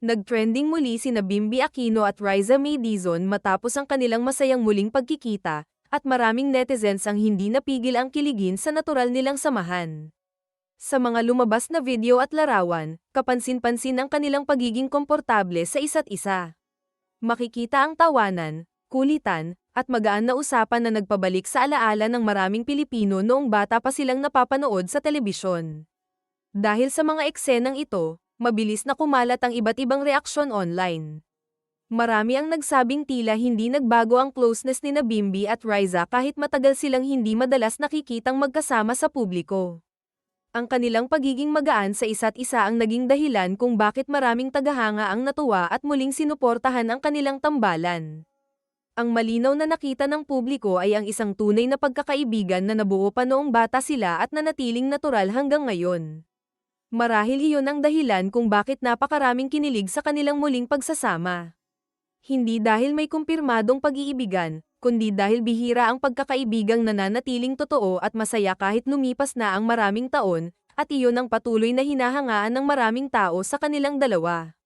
Nag-trending muli sina Bimby Aquino at Riza May Dizon matapos ang kanilang masayang muling pagkikita, at maraming netizens ang hindi napigil ang kiligin sa natural nilang samahan. Sa mga lumabas na video at larawan, kapansin-pansin ang kanilang pagiging komportable sa isa't isa. Makikita ang tawanan, kulitan, at magaan na usapan na nagpabalik sa alaala ng maraming Pilipino noong bata pa silang napapanood sa telebisyon. Dahil sa mga eksenang ito, mabilis na kumalat ang iba't ibang reaksyon online. Marami ang nagsabing tila hindi nagbago ang closeness ni Bimby at Riza kahit matagal silang hindi madalas nakikitang magkasama sa publiko. Ang kanilang pagiging magaan sa isa't isa ang naging dahilan kung bakit maraming tagahanga ang natuwa at muling sinuportahan ang kanilang tambalan. Ang malinaw na nakita ng publiko ay ang isang tunay na pagkakaibigan na nabuo pa noong bata sila at nanatiling natural hanggang ngayon. Marahil iyon ang dahilan kung bakit napakaraming kinilig sa kanilang muling pagsasama. Hindi dahil may kumpirmadong pag-iibigan, kundi dahil bihira ang pagkakaibigang nananatiling totoo at masaya kahit lumipas na ang maraming taon, at iyon ang patuloy na hinahangaan ng maraming tao sa kanilang dalawa.